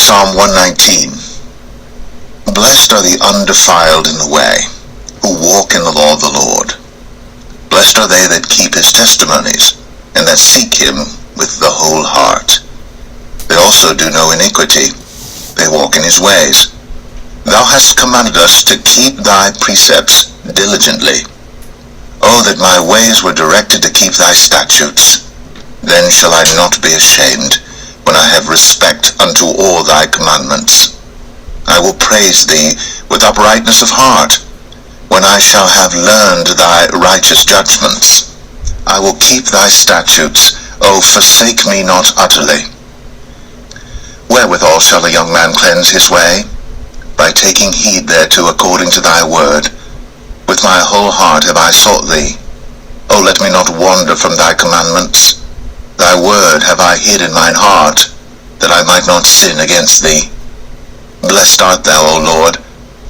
Psalm 119. Blessed are the undefiled in the way, who walk in the law of the Lord. Blessed are they that keep his testimonies, and that seek him with the whole heart. They also do no iniquity, they walk in his ways. Thou hast commanded us to keep thy precepts diligently. Oh, that my ways were directed to keep thy statutes. Then shall I not be ashamed, when I have respect unto all thy commandments. I will praise thee with uprightness of heart, when I shall have learned thy righteous judgments. I will keep thy statutes. O forsake me not utterly. Wherewithal shall a young man cleanse his way? By taking heed thereto according to thy word. With my whole heart have I sought thee. O let me not wander from thy commandments. Thy word have I hid in mine heart, that I might not sin against thee. Blessed art thou, O Lord.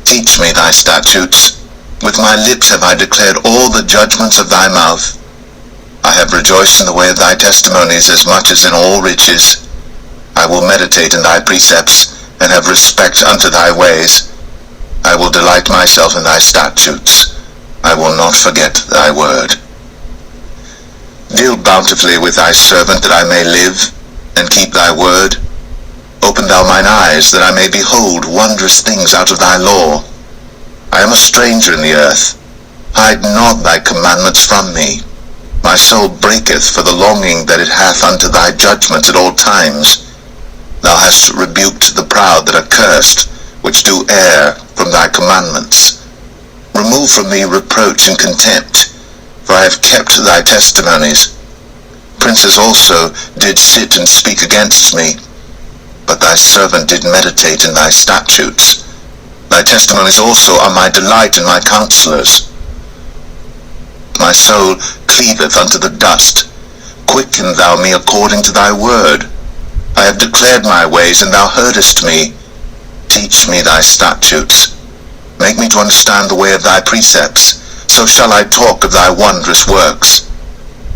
Teach me thy statutes. With my lips have I declared all the judgments of thy mouth. I have rejoiced in the way of thy testimonies as much as in all riches. I will meditate in thy precepts, and have respect unto thy ways. I will delight myself in thy statutes. I will not forget thy word. Deal bountifully with thy servant, that I may live, and keep thy word. Open thou mine eyes, that I may behold wondrous things out of thy law. I am a stranger in the earth. Hide not thy commandments from me. My soul breaketh for the longing that it hath unto thy judgments at all times. Thou hast rebuked the proud that are cursed, which do err from thy commandments. Remove from me reproach and contempt, for I have kept thy testimonies. Princes also did sit and speak against me, but thy servant did meditate in thy statutes. Thy testimonies also are my delight and my counselors. My soul cleaveth unto the dust. Quicken thou me according to thy word. I have declared my ways, and thou heardest me. Teach me thy statutes. Make me to understand the way of thy precepts. So shall I talk of thy wondrous works.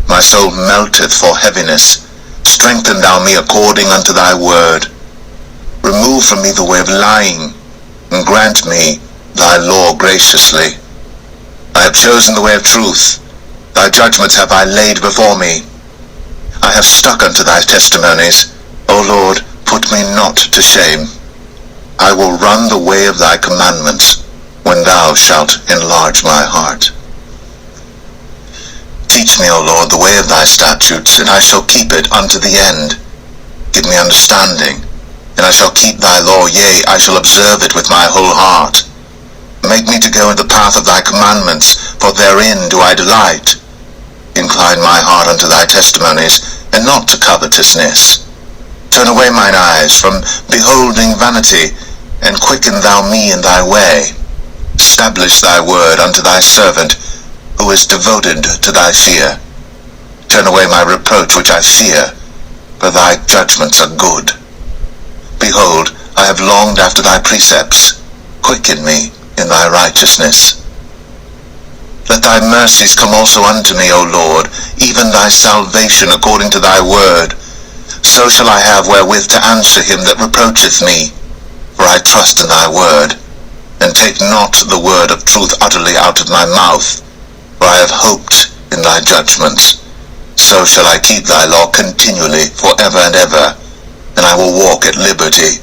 My soul melteth for heaviness. Strengthen thou me according unto thy word. Remove from me the way of lying, and grant me thy law graciously. I have chosen the way of truth. Thy judgments have I laid before me. I have stuck unto thy testimonies. O Lord, put me not to shame. I will run the way of thy commandments, when thou shalt enlarge my heart. Teach me, O Lord, the way of thy statutes, and I shall keep it unto the end. Give me understanding, and I shall keep thy law, yea, I shall observe it with my whole heart. Make me to go in the path of thy commandments, for therein do I delight. Incline my heart unto thy testimonies, and not to covetousness. Turn away mine eyes from beholding vanity, and quicken thou me in thy way. Establish thy word unto thy servant, who is devoted to thy fear. Turn away my reproach which I fear, for thy judgments are good. Behold, I have longed after thy precepts. Quicken me in thy righteousness. Let thy mercies come also unto me, O Lord, even thy salvation according to thy word. So shall I have wherewith to answer him that reproacheth me. For I trust in thy word, and take not the word of truth utterly out of my mouth. For I have hoped in thy judgments. So shall I keep thy law continually for ever and ever, and I will walk at liberty.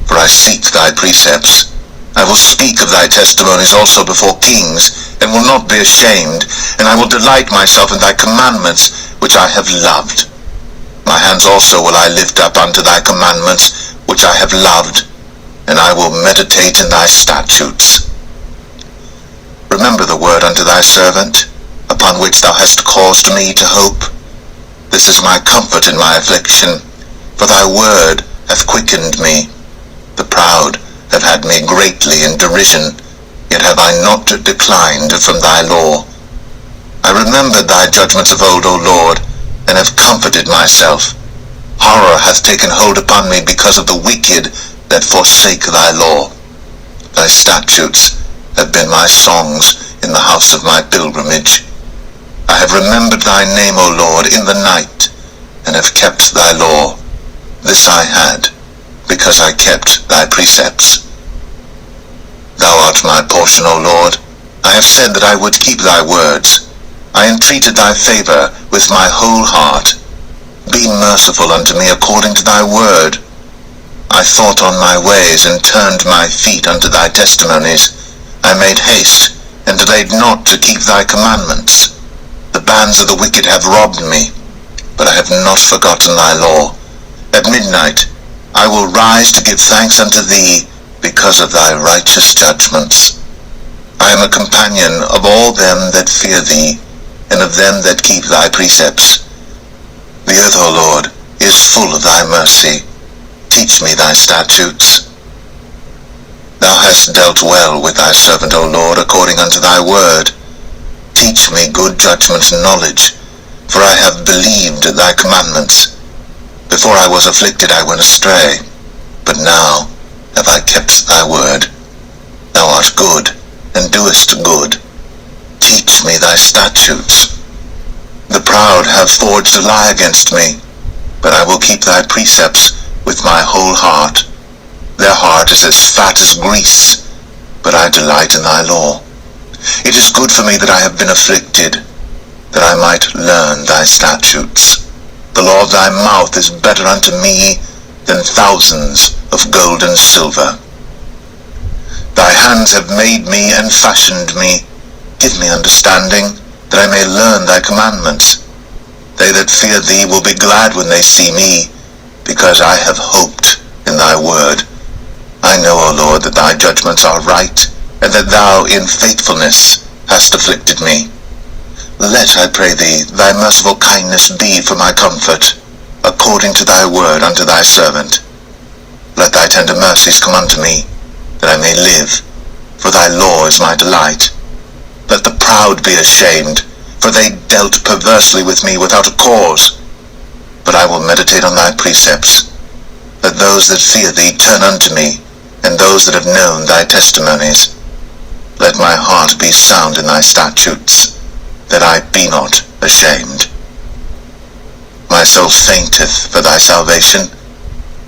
For I seek thy precepts. I will speak of thy testimonies also before kings, and will not be ashamed, and I will delight myself in thy commandments, which I have loved. My hands also will I lift up unto thy commandments, which I have loved, and I will meditate in thy statutes. Remember the word unto thy servant, upon which thou hast caused me to hope. This is my comfort in my affliction, for thy word hath quickened me. The proud have had me greatly in derision, yet have I not declined from thy law. I remembered thy judgments of old, O Lord, and have comforted myself. Horror hath taken hold upon me because of the wicked that forsake thy law. Thy statutes have been my songs in the house of my pilgrimage. I have remembered thy name, O Lord, in the night, and have kept thy law. This I had, because I kept thy precepts. Thou art my portion, O Lord. I have said that I would keep thy words. I entreated thy favor with my whole heart. Be merciful unto me according to thy word. I thought on my ways, and turned my feet unto thy testimonies. I made haste, and delayed not to keep thy commandments. The bands of the wicked have robbed me, but I have not forgotten thy law. At midnight I will rise to give thanks unto thee, because of thy righteous judgments. I am a companion of all them that fear thee, and of them that keep thy precepts. The earth, O Lord, is full of thy mercy. Teach me thy statutes. Thou hast dealt well with thy servant, O Lord, according unto thy word. Teach me good judgment and knowledge, for I have believed thy commandments. Before I was afflicted I went astray, but now have I kept thy word. Thou art good, and doest good. Teach me thy statutes. The proud have forged a lie against me, but I will keep thy precepts with my whole heart. Their heart is as fat as grease, but I delight in thy law. It is good for me that I have been afflicted, that I might learn thy statutes. The law of thy mouth is better unto me than thousands of gold and silver. Thy hands have made me and fashioned me. Give me understanding, that I may learn thy commandments. They that fear thee will be glad when they see me, because I have hoped in thy word. I know, O Lord, that thy judgments are right, and that thou in faithfulness hast afflicted me. Let, I pray thee, thy merciful kindness be for my comfort, according to thy word unto thy servant. Let thy tender mercies come unto me, that I may live, for thy law is my delight. Let the proud be ashamed, for they dealt perversely with me without a cause. But I will meditate on thy precepts. Let those that fear thee turn unto me, and those that have known thy testimonies. Let my heart be sound in thy statutes, that I be not ashamed. My soul fainteth for thy salvation,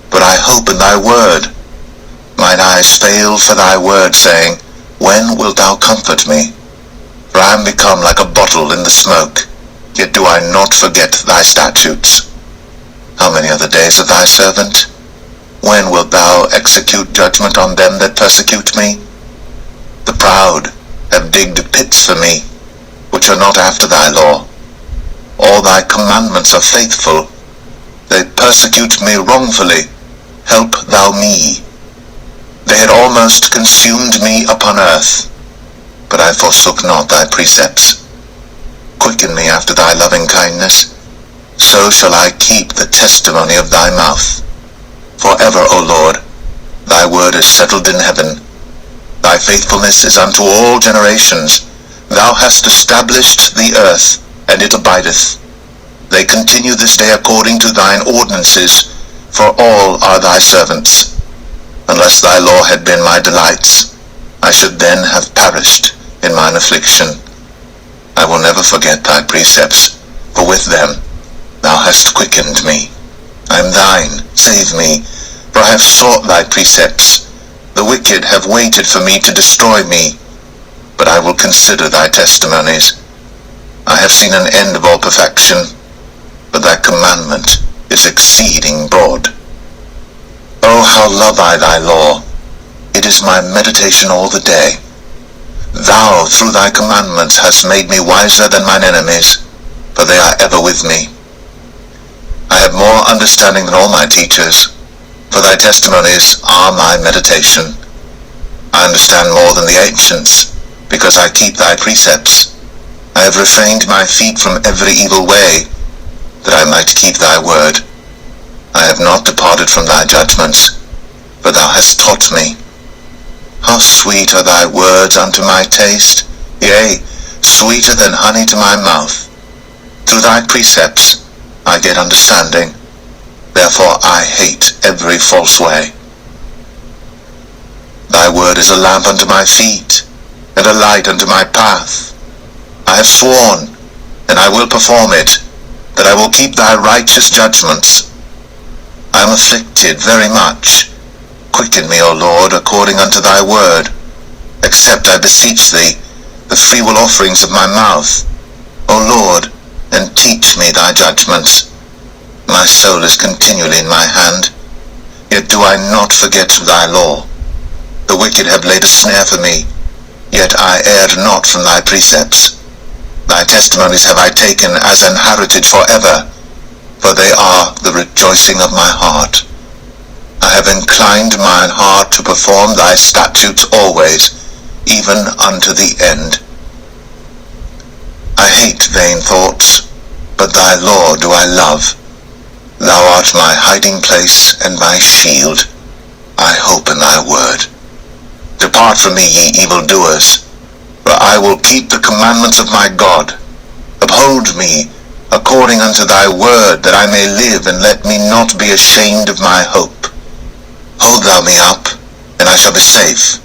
but I hope in thy word. Mine eyes fail for thy word, saying, When wilt thou comfort me? For I am become like a bottle in the smoke, yet do I not forget thy statutes. How many are the days of thy servant? When wilt thou execute judgment on them that persecute me? The proud have digged pits for me, which are not after thy law. All thy commandments are faithful. They persecute me wrongfully. Help thou me. They had almost consumed me upon earth, but I forsook not thy precepts. Quicken me after thy loving kindness, so shall I keep the testimony of thy mouth. Forever, O Lord, thy word is settled in heaven. Thy faithfulness is unto all generations. Thou hast established the earth, and it abideth. They continue this day according to thine ordinances, for all are thy servants. Unless thy law had been my delights, I should then have perished in mine affliction. I will never forget thy precepts, for with them thou hast quickened me. I am thine, save me, for I have sought thy precepts. The wicked have waited for me to destroy me, but I will consider thy testimonies. I have seen an end of all perfection, but thy commandment is exceeding broad. Oh, how love I thy law! It is my meditation all the day. Thou, through thy commandments, hast made me wiser than mine enemies, for they are ever with me. I have more understanding than all my teachers, for thy testimonies are my meditation. I understand more than the ancients, because I keep thy precepts. I have refrained my feet from every evil way, that I might keep thy word. I have not departed from thy judgments, for thou hast taught me. How sweet are thy words unto my taste, yea, sweeter than honey to my mouth. Through thy precepts I get understanding, therefore I hate every false way. Thy word is a lamp unto my feet, and a light unto my path. I have sworn, and I will perform it, that I will keep thy righteous judgments. I am afflicted very much, Quicken me, O Lord, according unto thy word. Accept, I beseech thee, the freewill offerings of my mouth, O Lord, and teach me thy judgments. My soul is continually in my hand, yet do I not forget thy law. The wicked have laid a snare for me, yet I erred not from thy precepts. Thy testimonies have I taken as an heritage forever, for they are the rejoicing of my heart. I have inclined mine heart to perform thy statutes always, even unto the end. I hate vain thoughts, but thy law do I love. Thou art my hiding place and my shield. I hope in thy word. Depart from me, ye evildoers, for I will keep the commandments of my God. Uphold me according unto thy word, that I may live, and let me not be ashamed of my hope. Hold thou me up, and I shall be safe,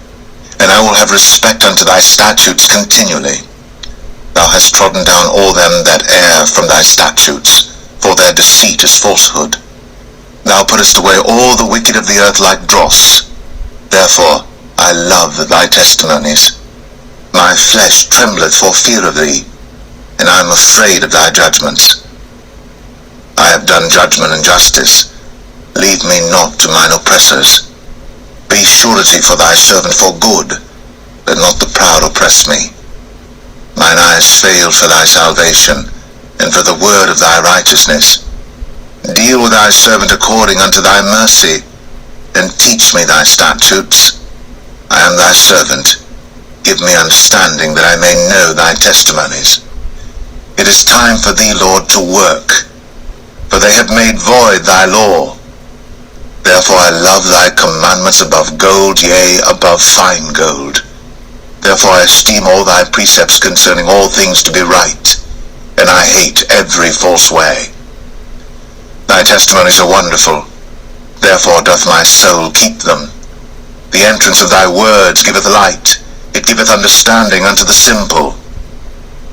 and I will have respect unto thy statutes continually. Thou hast trodden down all them that err from thy statutes, for their deceit is falsehood. Thou puttest away all the wicked of the earth like dross. Therefore I love thy testimonies. My flesh trembleth for fear of thee, and I am afraid of thy judgments. I have done judgment and justice. Leave me not to mine oppressors. Be surety for thy servant for good, let not the proud oppress me. Mine eyes fail for thy salvation, and for the word of thy righteousness. Deal with thy servant according unto thy mercy, and teach me thy statutes. I am thy servant. Give me understanding, that I may know thy testimonies. It is time for thee, Lord, to work, for they have made void thy law. Therefore I love thy commandments above gold, yea, above fine gold. Therefore I esteem all thy precepts concerning all things to be right, and I hate every false way. Thy testimonies are wonderful, therefore doth my soul keep them. The entrance of thy words giveth light, it giveth understanding unto the simple.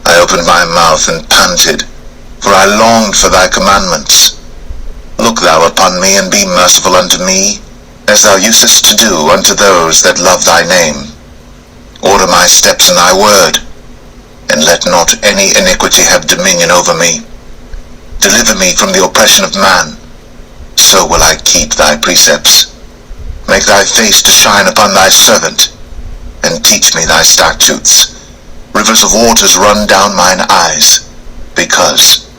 I opened my mouth and panted, for I longed for thy commandments. Look thou upon me, and be merciful unto me, as thou usest to do unto those that love thy name. Order my steps in thy word, and let not any iniquity have dominion over me. Deliver me from the oppression of man, so will I keep thy precepts. Make thy face to shine upon thy servant, and teach me thy statutes. Rivers of waters run down mine eyes, because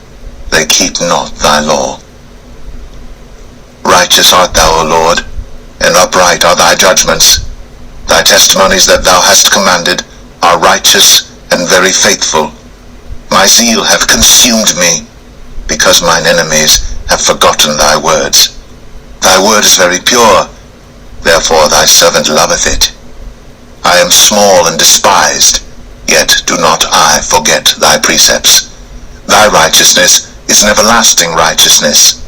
they keep not thy law. Righteous art thou, O Lord, and upright are thy judgments. Thy testimonies that thou hast commanded are righteous and very faithful. My zeal hath consumed me, because mine enemies have forgotten thy words. Thy word is very pure, therefore thy servant loveth it. I am small and despised, yet do not I forget thy precepts. Thy righteousness is an everlasting righteousness,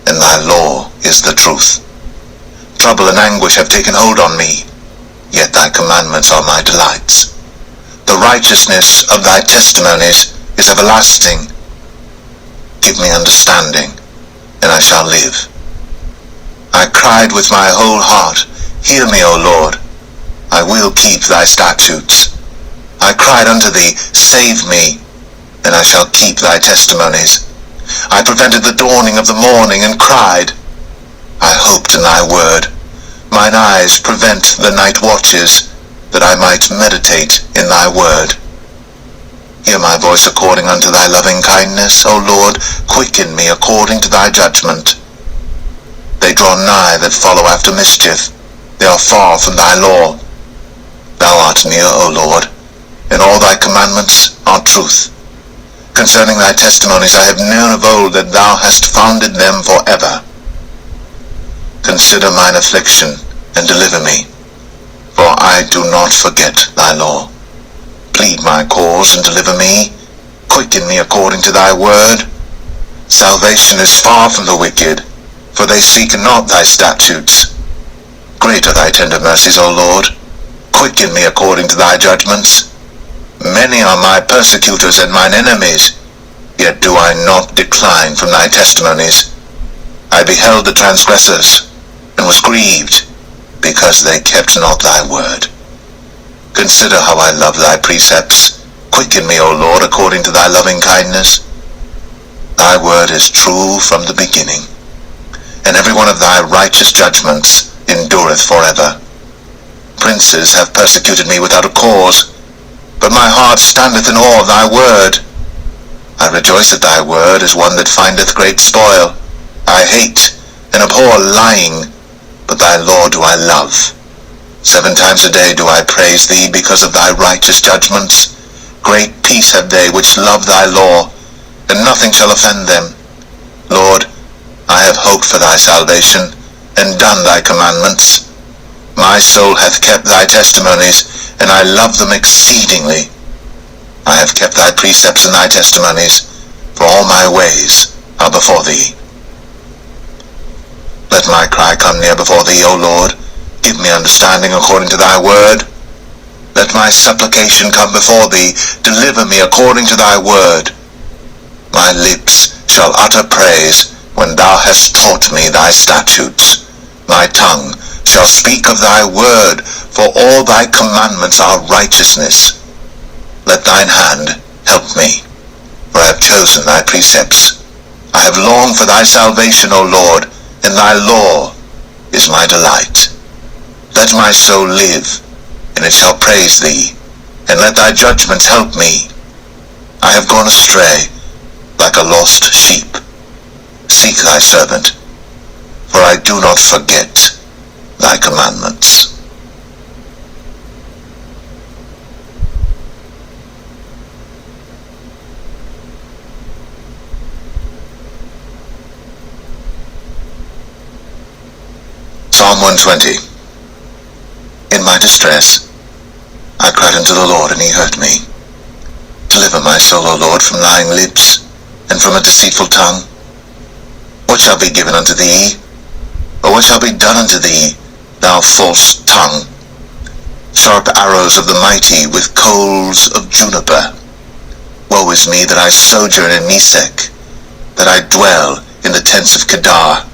and thy law is the truth. Trouble and anguish have taken hold on me, yet thy commandments are my delights. The righteousness of thy testimonies is everlasting. Give me understanding, and I shall live. I cried with my whole heart, hear me, O Lord. I will keep thy statutes. I cried unto thee, save me, and I shall keep thy testimonies. I prevented the dawning of the morning, and cried. I hoped in thy word. Mine eyes prevent the night watches, that I might meditate in thy word. Hear my voice according unto thy loving kindness, O Lord, quicken me according to thy judgment. They draw nigh that follow after mischief, they are far from thy law. Thou art near, O Lord, and all thy commandments are truth. Concerning thy testimonies I have known of old, that thou hast founded them forever. Consider mine affliction, and deliver me, for I do not forget thy law. Plead my cause, and deliver me. Quicken me according to thy word. Salvation is far from the wicked, for they seek not thy statutes. Great are thy tender mercies, O Lord. Quicken me according to thy judgments. Many are my persecutors and mine enemies, yet do I not decline from thy testimonies. I beheld the transgressors, and was grieved. because they kept not thy word. Consider how I love thy precepts. Quicken me, O Lord, according to thy loving kindness. Thy word is true from the beginning, and every one of thy righteous judgments endureth forever. Princes have persecuted me without a cause, but my heart standeth in awe of thy word. I rejoice at thy word as one that findeth great spoil. I hate and abhor lying, but thy law do I love. 7 times a day do I praise thee because of thy righteous judgments. Great peace have they which love thy law, and nothing shall offend them. Lord, I have hoped for thy salvation, and done thy commandments. My soul hath kept thy testimonies, and I love them exceedingly. I have kept thy precepts and thy testimonies, for all my ways are before thee. Let my cry come near before thee, O Lord. Give me understanding according to thy word. Let my supplication come before thee. Deliver me according to thy word. My lips shall utter praise when thou hast taught me thy statutes. My tongue shall speak of thy word, for all thy commandments are righteousness. Let thine hand help me, for I have chosen thy precepts. I have longed for thy salvation, O Lord, and thy law is my delight. Let my soul live, and it shall praise thee, and let thy judgments help me. I have gone astray like a lost sheep. Seek thy servant, for I do not forget thy commandments. Psalm 120. In my distress, I cried unto the Lord, and he heard me. Deliver my soul, O Lord, from lying lips, and from a deceitful tongue. What shall be given unto thee? Or what shall be done unto thee, thou false tongue? Sharp arrows of the mighty with coals of juniper. Woe is me that I sojourn in Mesech, that I dwell in the tents of Kedar.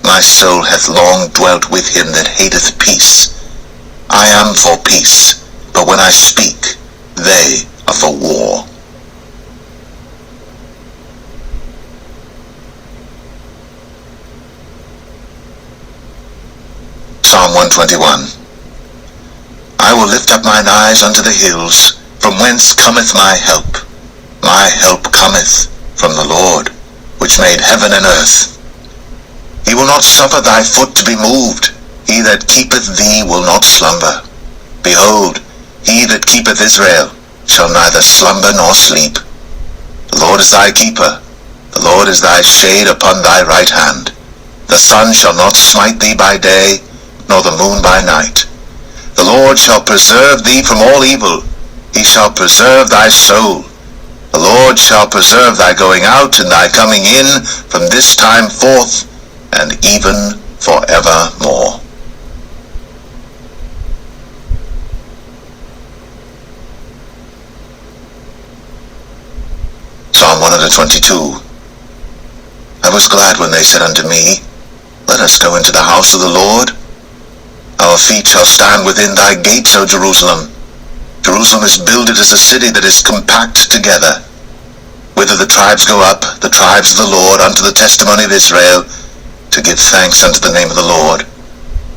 My soul hath long dwelt with him that hateth peace. I am for peace, but when I speak, they are for war. Psalm 121. I will lift up mine eyes unto the hills, from whence cometh my help. My help cometh from the Lord, which made heaven and earth. He will not suffer thy foot to be moved. He that keepeth thee will not slumber. Behold, he that keepeth Israel shall neither slumber nor sleep. The Lord is thy keeper. The Lord is thy shade upon thy right hand. The sun shall not smite thee by day, nor the moon by night. The Lord shall preserve thee from all evil. He shall preserve thy soul. The Lord shall preserve thy going out and thy coming in from this time forth, and even forevermore. Psalm 122. I was glad when they said unto me, Let us go into the house of the Lord. Our feet shall stand within thy gates, O Jerusalem. Jerusalem is builded as a city that is compact together. Whither the tribes go up, the tribes of the Lord, unto the testimony of Israel, to give thanks unto the name of the Lord.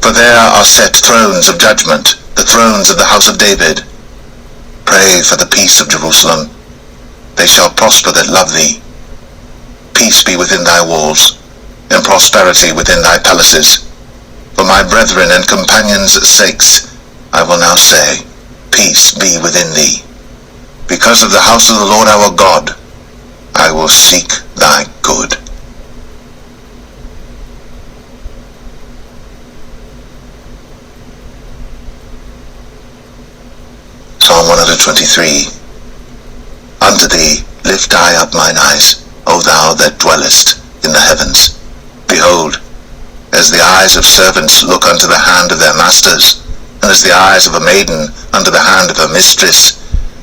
For there are set thrones of judgment, the thrones of the house of David. Pray for the peace of Jerusalem. They shall prosper that love thee. Peace be within thy walls, and prosperity within thy palaces. For my brethren and companions' sakes, I will now say, Peace be within thee. Because of the house of the Lord our God, I will seek thy good. Psalm 123. Unto thee lift I up mine eyes, O thou that dwellest in the heavens. Behold, as the eyes of servants look unto the hand of their masters, and as the eyes of a maiden unto the hand of her mistress,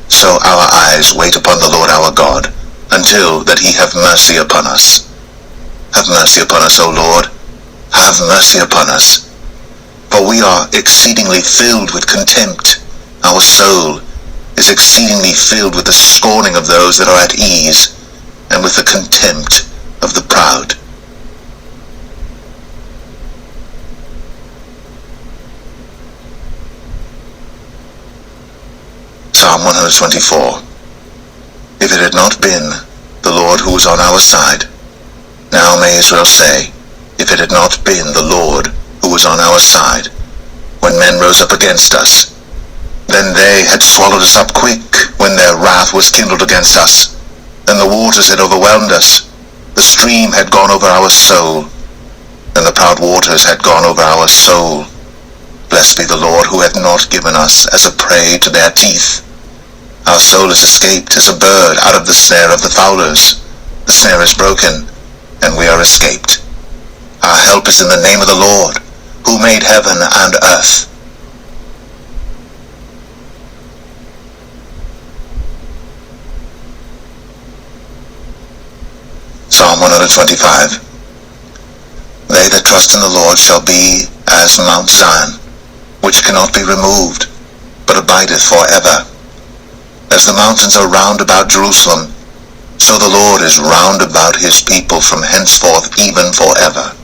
so our eyes wait upon the Lord our God, until that he have mercy upon us. Have mercy upon us, O Lord, have mercy upon us. For we are exceedingly filled with contempt. Our soul is exceedingly filled with the scorning of those that are at ease, and with the contempt of the proud. Psalm 124. If it had not been the Lord who was on our side, now may Israel say, if it had not been the Lord who was on our side, when men rose up against us, then they had swallowed us up quick, when their wrath was kindled against us. Then the waters had overwhelmed us, the stream had gone over our soul, and the proud waters had gone over our soul. Blessed be the Lord, who hath not given us as a prey to their teeth. Our soul is escaped as a bird out of the snare of the fowlers. The snare is broken, and we are escaped. Our help is in the name of the Lord, who made heaven and earth. Psalm 125. They that trust in the Lord shall be as Mount Zion, which cannot be removed, but abideth for ever. As the mountains are round about Jerusalem, so the Lord is round about his people from henceforth even for ever.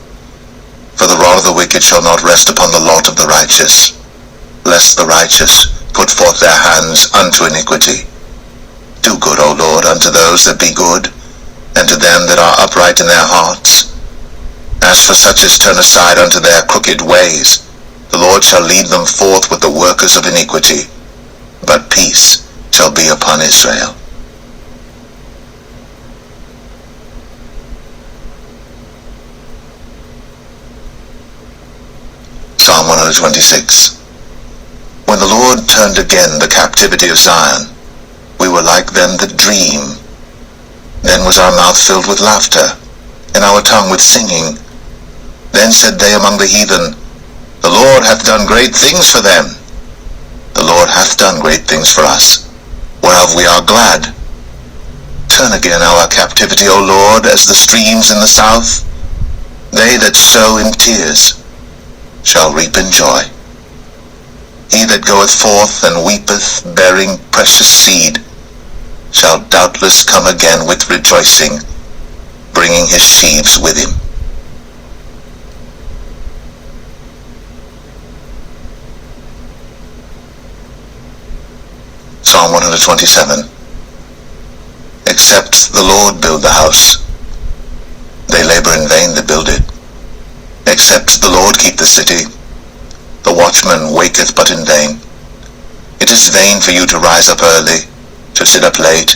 For the rod of the wicked shall not rest upon the lot of the righteous, lest the righteous put forth their hands unto iniquity. Do good, O Lord, unto those that be good, and to them that are upright in their hearts. As for such as turn aside unto their crooked ways, the Lord shall lead them forth with the workers of iniquity, but peace shall be upon Israel. Psalm 126. When the Lord turned again the captivity of Zion, we were like them that dream. Then was our mouth filled with laughter, and our tongue with singing. Then said they among the heathen, The Lord hath done great things for them. The Lord hath done great things for us, whereof we are glad. Turn again our captivity, O Lord, as the streams in the south. They that sow in tears shall reap in joy. He that goeth forth and weepeth, bearing precious seed, shall doubtless come again with rejoicing, bringing his sheaves with him. Psalm 127. Except the Lord build the house, they labor in vain that build it. Except the Lord keep the city, the watchman waketh but in vain. It is vain for you to rise up early, to sit up late,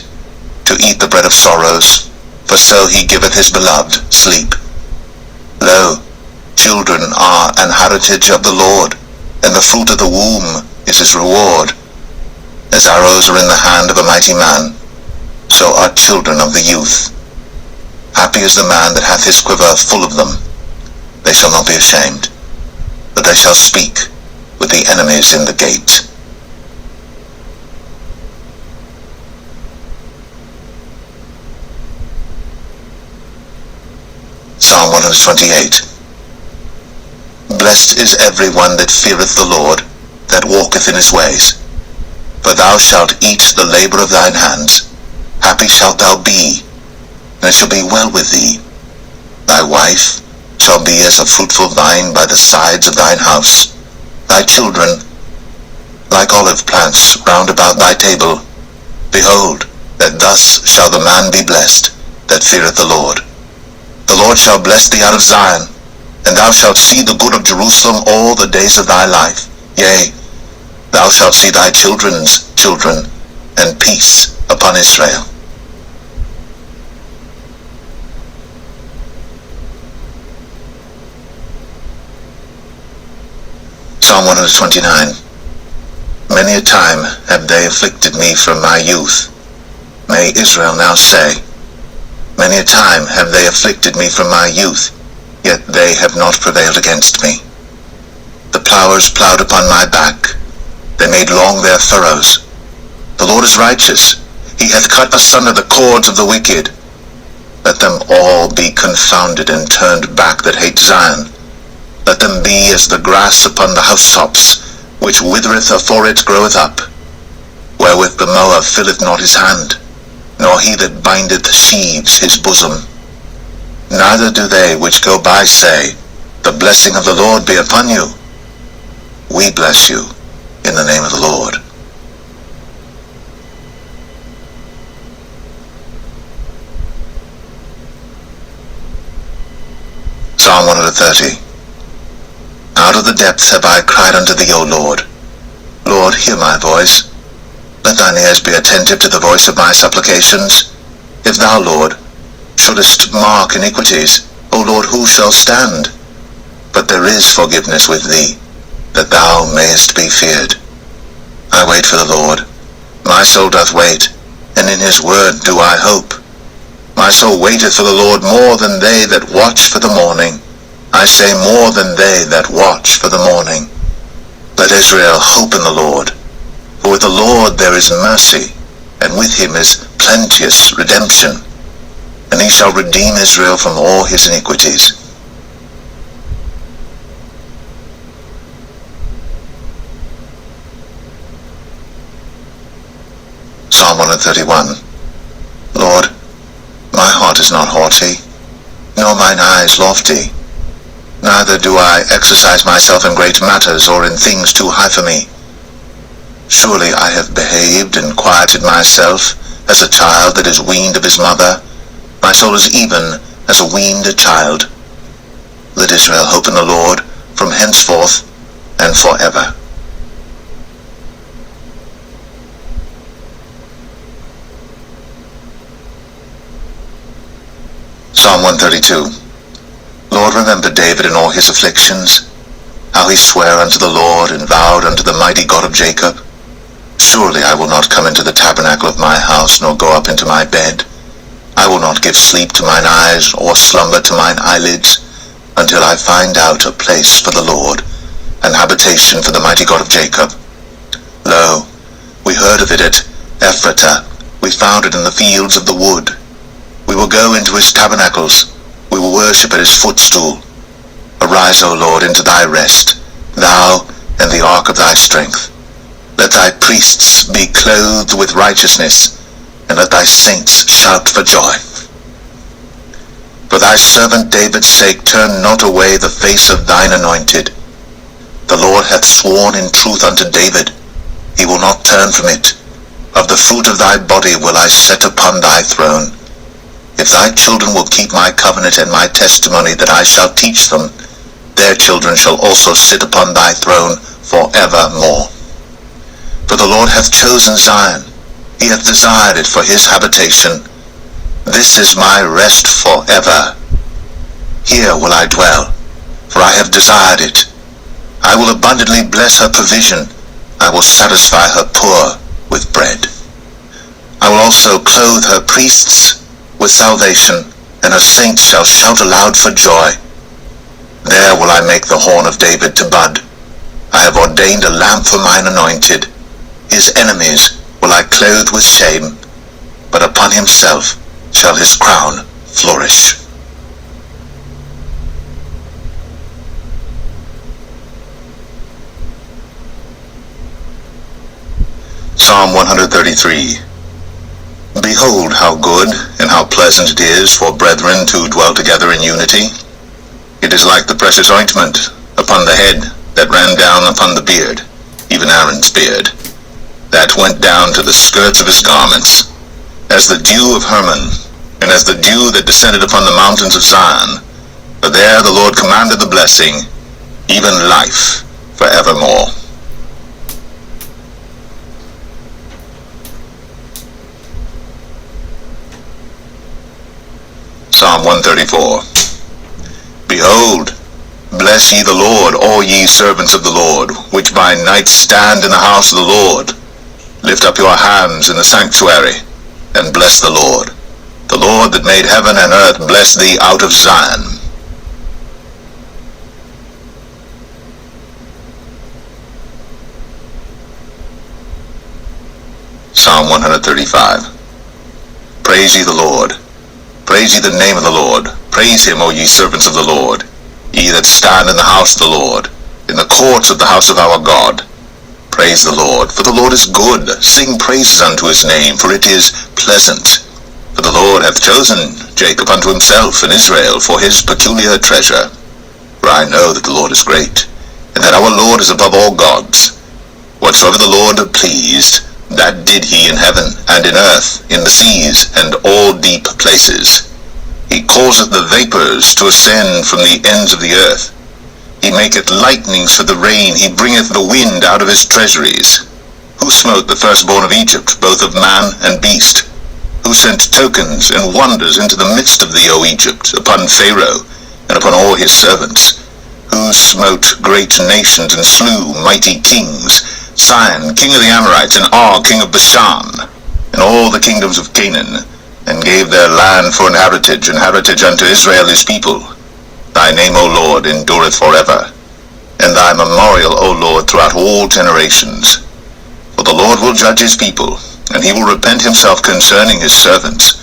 to eat the bread of sorrows, for so he giveth his beloved sleep. Lo, children are an heritage of the Lord, and the fruit of the womb is his reward. As arrows are in the hand of a mighty man, so are children of the youth. Happy is the man that hath his quiver full of them. They shall not be ashamed, but they shall speak with the enemies in the gate. Psalm 128. Blessed is every one that feareth the Lord, that walketh in his ways. For thou shalt eat the labor of thine hands. Happy shalt thou be, and it shall be well with thee. Thy wife shall be as a fruitful vine by the sides of thine house. Thy children, like olive plants round about thy table. Behold, that thus shall the man be blessed, that feareth the Lord. The Lord shall bless thee out of Zion, and thou shalt see the good of Jerusalem all the days of thy life. Yea, thou shalt see thy children's children, and peace upon Israel. Psalm 129. Many a time have they afflicted me from my youth. May Israel now say, Many a time have they afflicted me from my youth, yet they have not prevailed against me. The plowers plowed upon my back, they made long their furrows. The Lord is righteous, he hath cut asunder the cords of the wicked. Let them all be confounded and turned back that hate Zion. Let them be as the grass upon the housetops, which withereth afore it groweth up, wherewith the mower filleth not his hand, nor he that bindeth sheaves his bosom. Neither do they which go by say, The blessing of the Lord be upon you. We bless you in the name of the Lord. Psalm 130. Out of the depths have I cried unto thee, O Lord. Lord, hear my voice. Let thine ears be attentive to the voice of my supplications. If thou, Lord, shouldest mark iniquities, O Lord, who shall stand? But there is forgiveness with thee, that thou mayest be feared. I wait for the Lord. My soul doth wait, and in his word do I hope. My soul waiteth for the Lord more than they that watch for the morning. I say more than they that watch for the morning. Let Israel hope in the Lord. For with the Lord there is mercy, and with him is plenteous redemption. And he shall redeem Israel from all his iniquities. Psalm 131. Lord, my heart is not haughty, nor mine eyes lofty. Neither do I exercise myself in great matters or in things too high for me. Surely I have behaved and quieted myself as a child that is weaned of his mother. My soul is even as a weaned child. Let Israel hope in the Lord from henceforth and forever. Psalm 132. Lord, remember David in all his afflictions, how he sware unto the Lord and vowed unto the mighty God of Jacob. Surely I will not come into the tabernacle of my house, nor go up into my bed. I will not give sleep to mine eyes, or slumber to mine eyelids, until I find out a place for the Lord, an habitation for the mighty God of Jacob. Lo, we heard of it at Ephratah, we found it in the fields of the wood. We will go into his tabernacles, we will worship at his footstool. Arise, O Lord, into thy rest, thou and the ark of thy strength. Let thy priests be clothed with righteousness, and let thy saints shout for joy. For thy servant David's sake, turn not away the face of thine anointed. The Lord hath sworn in truth unto David, he will not turn from it. Of the fruit of thy body will I set upon thy throne. If thy children will keep my covenant and my testimony that I shall teach them, their children shall also sit upon thy throne forevermore. For the Lord hath chosen Zion, he hath desired it for his habitation. This is my rest forever. Here will I dwell, for I have desired it. I will abundantly bless her provision. I will satisfy her poor with bread. I will also clothe her priests with salvation, and her saints shall shout aloud for joy. There will I make the horn of David to bud. I have ordained a lamp for mine anointed. His enemies will I clothe with shame, but upon himself shall his crown flourish. Psalm 133. Behold how good and how pleasant it is for brethren to dwell together in unity. It is like the precious ointment upon the head that ran down upon the beard, even Aaron's beard, that went down to the skirts of his garments, as the dew of Hermon, and as the dew that descended upon the mountains of Zion. For there the Lord commanded the blessing, even life forevermore. Psalm 134. Behold, bless ye the Lord, all ye servants of the Lord, which by night stand in the house of the Lord. Lift up your hands in the sanctuary, and bless the Lord. The Lord that made heaven and earth bless thee out of Zion. Psalm 135. Praise ye the Lord. Praise ye the name of the Lord. Praise him, O ye servants of the Lord. Ye that stand in the house of the Lord, in the courts of the house of our God. Praise the Lord, for the Lord is good. Sing praises unto his name, for it is pleasant. For the Lord hath chosen Jacob unto himself, and Israel for his peculiar treasure. For I know that the Lord is great, and that our Lord is above all gods. Whatsoever the Lord pleased, that did he in heaven, and in earth, in the seas, and all deep places. He causeth the vapors to ascend from the ends of the earth. He maketh lightnings for the rain, he bringeth the wind out of his treasuries. Who smote the firstborn of Egypt, both of man and beast? Who sent tokens and wonders into the midst of thee, O Egypt, upon Pharaoh, and upon all his servants? Who smote great nations and slew mighty kings, Sihon, king of the Amorites, and Og, king of Bashan, and all the kingdoms of Canaan, and gave their land for an heritage unto Israel his people. Thy name, O Lord, endureth forever, and thy memorial, O Lord, throughout all generations. For the Lord will judge his people, and he will repent himself concerning his servants.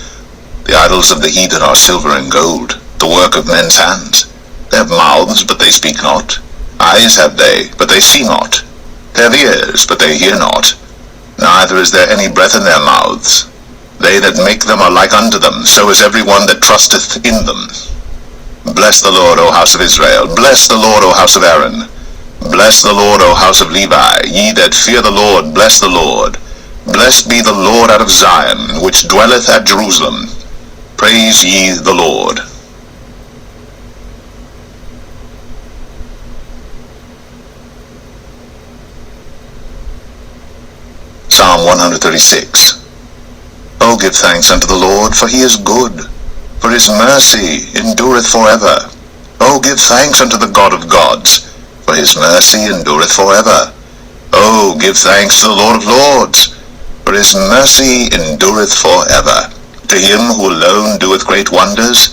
The idols of the heathen are silver and gold, the work of men's hands. They have mouths, but they speak not. Eyes have they, but they see not. They have ears, but they hear not. Neither is there any breath in their mouths. They that make them are like unto them, so is every one that trusteth in them. Bless the Lord, O house of Israel. Bless the Lord, O house of Aaron. Bless the Lord, O house of Levi. Ye that fear the Lord, bless the Lord. Blessed be the Lord out of Zion, which dwelleth at Jerusalem. Praise ye the Lord. Psalm 136. O give thanks unto the Lord, for he is good, for his mercy endureth forever. O give thanks unto the God of gods, for his mercy endureth forever. O give thanks to the Lord of lords, for his mercy endureth forever. To him who alone doeth great wonders,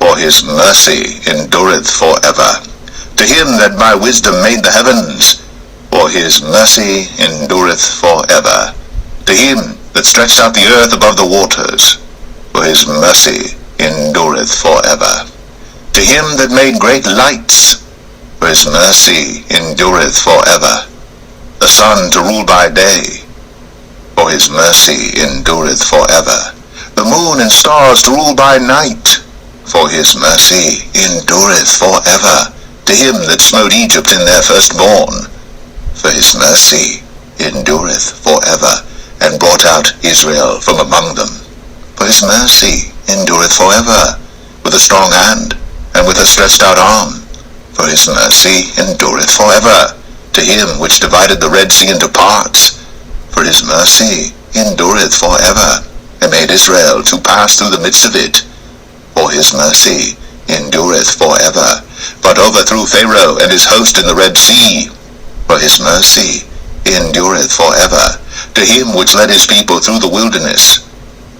for his mercy endureth forever. To him that by wisdom made the heavens, for his mercy endureth forever. To him that stretched out the earth above the waters, for his mercy endureth forever. To him that made great lights, for his mercy endureth forever. The sun to rule by day, for his mercy endureth forever. The moon and stars to rule by night, for his mercy endureth forever. To him that smote Egypt in their firstborn, for his mercy endureth forever, and brought out Israel from among them. For his mercy endureth forever, with a strong hand, and with a stretched out arm. For his mercy endureth forever. To him which divided the Red Sea into parts, for his mercy endureth forever, and made Israel to pass through the midst of it. For his mercy endureth forever, but overthrew Pharaoh and his host in the Red Sea. For his mercy endureth forever. To him which led his people through the wilderness,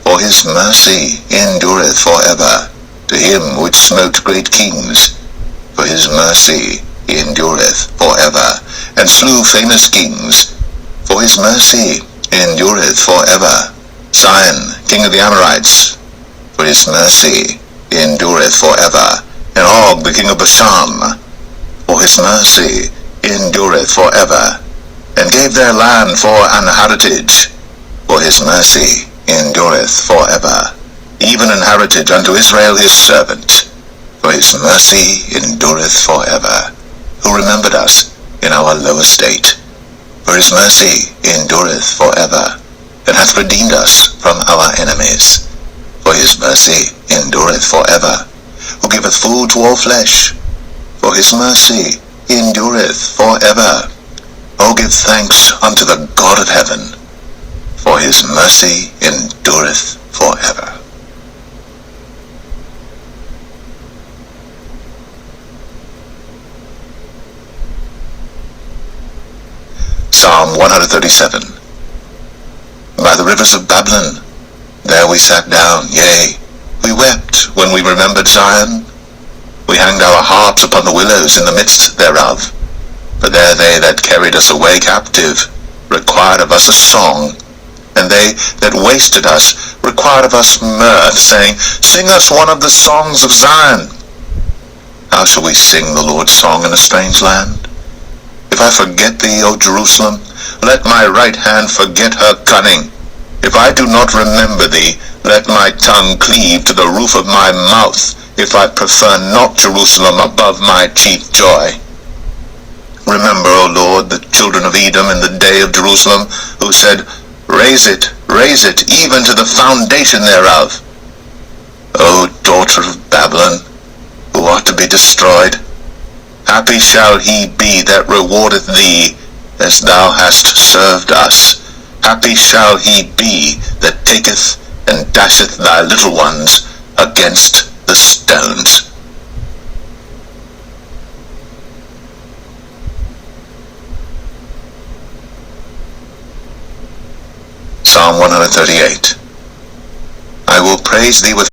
for his mercy endureth forever. To him which smote great kings, for his mercy endureth forever, and slew famous kings, for his mercy endureth forever. Sihon, king of the Amorites, for his mercy endureth forever, and Og, the king of Bashan, for his mercy endureth forever, and gave their land for an heritage, for his mercy endureth forever, even an heritage unto Israel his servant, for his mercy endureth forever, who remembered us in our low estate. For his mercy endureth forever, and hath redeemed us from our enemies. For his mercy endureth forever, who giveth food to all flesh. For his mercy endureth forever. O give thanks unto the God of heaven, for his mercy endureth forever. Psalm 137. By the rivers of Babylon, there we sat down, yea, we wept when we remembered Zion. We hanged our harps upon the willows in the midst thereof. For there they that carried us away captive required of us a song, and they that wasted us required of us mirth, saying, Sing us one of the songs of Zion. How shall we sing the Lord's song in a strange land? If I forget thee, O Jerusalem, let my right hand forget her cunning. If I do not remember thee, let my tongue cleave to the roof of my mouth, if I prefer not Jerusalem above my chief joy. Remember, O Lord, the children of Edom in the day of Jerusalem, who said, raise it, even to the foundation thereof. O daughter of Babylon, who art to be destroyed, happy shall he be that rewardeth thee, as thou hast served us. Happy shall he be that taketh and dasheth thy little ones against the stones. Psalm 138. I will praise thee with